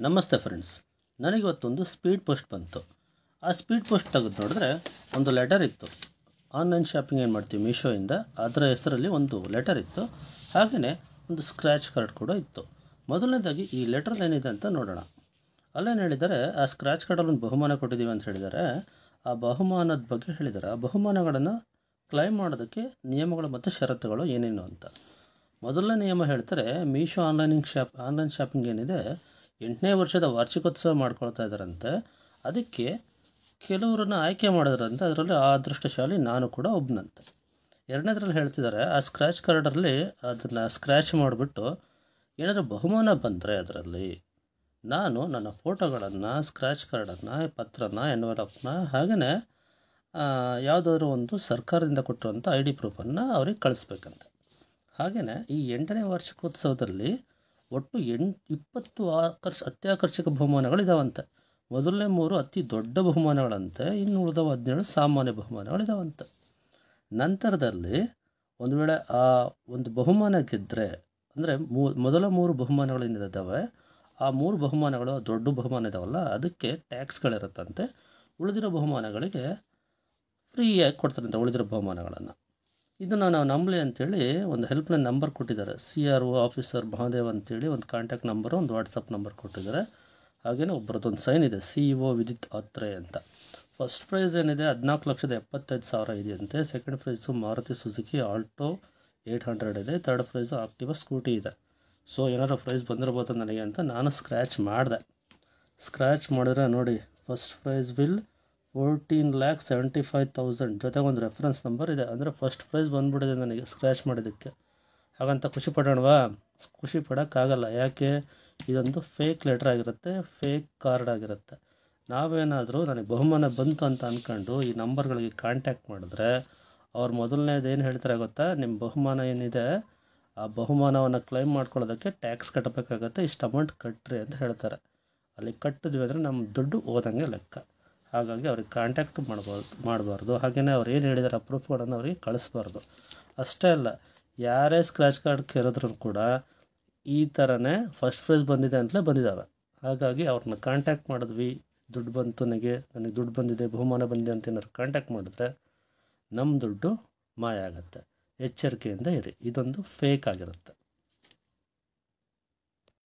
ನಮಸ್ತೆ friends, ನನಗಿವತ್ತೊಂದು speed post ಬಂತು. ಆ ಸ್ಪೀಡ್ ಪೋಸ್ಟ್ ತೆಗೆದು ನೋಡಿದ್ರೆ ಒಂದು ಲೆಟರ್ ಇತ್ತು. ಆನ್ಲೈನ್ ಶಾಪಿಂಗ್ ಏನು ಮಾಡ್ತೀವಿ ಮೀಶೋಯಿಂದ, ಅದರ ಹೆಸರಲ್ಲಿ ಒಂದು ಲೆಟರ್ ಇತ್ತು. ಹಾಗೆಯೇ ಒಂದು ಸ್ಕ್ರ್ಯಾಚ್ ಕಾರ್ಡ್ ಕೂಡ ಇತ್ತು. ಮೊದಲನೇದಾಗಿ ಈ ಲೆಟರ್ ಏನಿದೆ ಅಂತ ನೋಡೋಣ. ಅಲ್ಲೇನು ಹೇಳಿದ್ದಾರೆ, ಆ ಸ್ಕ್ರ್ಯಾಚ್ ಕಾರ್ಡಲ್ಲಿ ಒಂದು ಬಹುಮಾನ ಕೊಟ್ಟಿದ್ದೀವಿ ಅಂತ ಹೇಳಿದ್ದಾರೆ. ಆ ಬಹುಮಾನದ ಬಗ್ಗೆ ಹೇಳಿದ್ದಾರೆ. ಆ ಬಹುಮಾನಗಳನ್ನು ಕ್ಲೈಮ್ ಮಾಡೋದಕ್ಕೆ ನಿಯಮಗಳು ಮತ್ತು ಷರತ್ತುಗಳು ಏನೇನು ಅಂತ. ಮೊದಲನೇ ನಿಯಮ ಹೇಳ್ತಾರೆ, ಮೀಶೋ ಆನ್ಲೈನ್ ಶಾಪಿಂಗ್ ಏನಿದೆ 8ನೇ ವರ್ಷದ ವಾರ್ಷಿಕೋತ್ಸವ ಮಾಡ್ಕೊಳ್ತಾ ಇದ್ದಾರಂತೆ. ಅದಕ್ಕೆ ಕೆಲವರನ್ನು ಆಯ್ಕೆ ಮಾಡಿದ್ರಂತೆ. ಅದರಲ್ಲಿ ಆ ಅದೃಷ್ಟಶಾಲಿ ನಾನು ಕೂಡ ಒಬ್ಬನಂತೆ. ಎರಡನೇದ್ರಲ್ಲಿ ಹೇಳ್ತಿದ್ದಾರೆ, ಆ ಸ್ಕ್ರ್ಯಾಚ್ ಕಾರ್ಡಲ್ಲಿ ಅದನ್ನು ಸ್ಕ್ರ್ಯಾಚ್ ಮಾಡಿಬಿಟ್ಟು ಏನಾದರೂ ಬಹುಮಾನ ಬಂದರೆ ಅದರಲ್ಲಿ ನಾನು ನನ್ನ ಫೋಟೋಗಳನ್ನು, ಸ್ಕ್ರ್ಯಾಚ್ ಕಾರ್ಡನ್ನು, ಪತ್ರನ, ಎನ್ವಲಪ್ನ, ಹಾಗೆಯೇ ಯಾವುದಾದ್ರೂ ಒಂದು ಸರ್ಕಾರದಿಂದ ಕೊಟ್ಟಿರುವಂಥ ID ಪ್ರೂಫನ್ನು ಅವ್ರಿಗೆ ಕಳಿಸ್ಬೇಕಂತೆ. ಹಾಗೆಯೇ ಈ 8ನೇ ವಾರ್ಷಿಕೋತ್ಸವದಲ್ಲಿ ಒಟ್ಟು 20 ಅತ್ಯಾಕರ್ಷಕ ಬಹುಮಾನಗಳಿದಾವಂತೆ. ಮೊದಲನೇ 3 ಅತಿ ದೊಡ್ಡ ಬಹುಮಾನಗಳಂತೆ, ಇನ್ನು ಉಳಿದವು 17 ಸಾಮಾನ್ಯ ಬಹುಮಾನಗಳಿದಾವಂತೆ. ನಂತರದಲ್ಲಿ ಒಂದು ವೇಳೆ ಆ ಒಂದು ಬಹುಮಾನ ಗೆದ್ದರೆ, ಅಂದರೆ ಮೊದಲ 3 ಬಹುಮಾನಗಳೇನಿದ್ದಾವೆ ಆ 3 ಬಹುಮಾನಗಳು ದೊಡ್ಡ ಬಹುಮಾನ ಇದಾವಲ್ಲ, ಅದಕ್ಕೆ ಟ್ಯಾಕ್ಸ್ಗಳಿರುತ್ತಂತೆ. ಉಳಿದಿರೋ ಬಹುಮಾನಗಳಿಗೆ ಫ್ರೀಯಾಗಿ ಕೊಡ್ತಾರಂತೆ ಉಳಿದಿರೋ ಬಹುಮಾನಗಳನ್ನು. ಇದನ್ನು ನಾವು ನಂಬಲಿ ಅಂಥೇಳಿ ಒಂದು ಹೆಲ್ಪ್ಲೈನ್ ನಂಬರ್ ಕೊಟ್ಟಿದ್ದಾರೆ. CRO ಆಫೀಸರ್ ಮಹಾದೇವ್ ಅಂತೇಳಿ ಒಂದು ಕಾಂಟ್ಯಾಕ್ಟ್ ನಂಬರು, ಒಂದು ವಾಟ್ಸಪ್ ನಂಬರ್ ಕೊಟ್ಟಿದ್ದಾರೆ. ಹಾಗೆಯೇ ಒಬ್ಬರದೊಂದು ಸೈನ್ ಇದೆ, CEO ವಿದಿತ್ ಆತ್ರೆ ಅಂತ. ಫಸ್ಟ್ ಪ್ರೈಸ್ ಏನಿದೆ 14,75,000 ಇದೆಯಂತೆ. Second price Maruti Suzuki Alto 800 ಇದೆ. ಥರ್ಡ್ ಪ್ರೈಸು ಆಕ್ಟಿವಾ ಸ್ಕೂಟಿ ಇದೆ. ಸೊ ಏನಾರು ಪ್ರೈಸ್ ಬಂದಿರ್ಬೋದು ನನಗೆ ಅಂತ ನಾನು ಸ್ಕ್ರ್ಯಾಚ್ ಮಾಡಿದೆ. ಸ್ಕ್ರ್ಯಾಚ್ ಮಾಡಿದ್ರೆ ನೋಡಿ, ಫಸ್ಟ್ ಪ್ರೈಸ್ ವಿಲ್ 14,75,000 ಜೊತೆಗೆ ಒಂದು ರೆಫರೆನ್ಸ್ ನಂಬರ್ ಇದೆ. ಅಂದರೆ ಫಸ್ಟ್ ಪ್ರೈಸ್ ಬಂದುಬಿಟ್ಟಿದೆ ನನಗೆ ಸ್ಕ್ರ್ಯಾಚ್ ಮಾಡಿದ್ದಕ್ಕೆ. ಹಾಗಂತ ಖುಷಿ ಪಡೋಣವಾ? ಖುಷಿ ಪಡೋಕ್ಕಾಗಲ್ಲ. ಯಾಕೆ? ಇದೊಂದು ಫೇಕ್ ಲೆಟರ್ ಆಗಿರುತ್ತೆ, ಫೇಕ್ ಕಾರ್ಡ್ ಆಗಿರುತ್ತೆ. ನಾವೇನಾದರೂ ನನಗೆ ಬಹುಮಾನ ಬಂತು ಅಂತ ಅಂದ್ಕೊಂಡು ಈ ನಂಬರ್ಗಳಿಗೆ ಕಾಂಟ್ಯಾಕ್ಟ್ ಮಾಡಿದ್ರೆ ಅವ್ರು ಮೊದಲನೇದು ಏನು ಹೇಳ್ತಾರೆ ಗೊತ್ತಾ, ನಿಮ್ಮ ಬಹುಮಾನ ಏನಿದೆ ಆ ಬಹುಮಾನವನ್ನು ಕ್ಲೈಮ್ ಮಾಡ್ಕೊಳ್ಳೋದಕ್ಕೆ ಟ್ಯಾಕ್ಸ್ ಕಟ್ಟಬೇಕಾಗತ್ತೆ, ಇಷ್ಟು ಅಮೌಂಟ್ ಕಟ್ಟಿರಿ ಅಂತ ಹೇಳ್ತಾರೆ. ಅಲ್ಲಿ ಕಟ್ಟಿದ್ವಿ ಅಂದರೆ ನಮ್ಮ ದುಡ್ಡು ಹೋದಂಗೆ ಲೆಕ್ಕ. ಹಾಗಾಗಿ ಅವ್ರಿಗೆ ಕಾಂಟ್ಯಾಕ್ಟ್ ಮಾಡಬಾರ್ದು. ಹಾಗೆಯೇ ಅವ್ರು ಏನು ಹೇಳಿದ್ದಾರೆ ಆ ಪ್ರೂಫ್ಗಳನ್ನು ಅವ್ರಿಗೆ ಕಳಿಸ್ಬಾರ್ದು. ಅಷ್ಟೇ ಅಲ್ಲ, ಯಾರೇ ಸ್ಕ್ರ್ಯಾಚ್ ಕಾರ್ಡ್ ಕೇಳಿದ್ರು ಕೂಡ ಈ ಥರನೇ ಫಸ್ಟ್ ಪ್ರೈಸ್ ಬಂದಿದೆ ಅಂತಲೇ ಬಂದಿದ್ದಾವೆ. ಹಾಗಾಗಿ ಅವ್ರನ್ನ ಕಾಂಟ್ಯಾಕ್ಟ್ ಮಾಡಿದ್ವಿ, ದುಡ್ಡು ಬಂತು ನನಗೆ ದುಡ್ಡು ಬಂದಿದೆ, ಬಹುಮಾನ ಬಂದಿದೆ ಅಂತ ಏನಾದ್ರು ಕಾಂಟ್ಯಾಕ್ಟ್ ಮಾಡಿದ್ರೆ ನಮ್ಮ ದುಡ್ಡು ಮಾಯ ಆಗುತ್ತೆ. ಎಚ್ಚರಿಕೆಯಿಂದ ಇರಿ, ಇದೊಂದು ಫೇಕ್ ಆಗಿರುತ್ತೆ.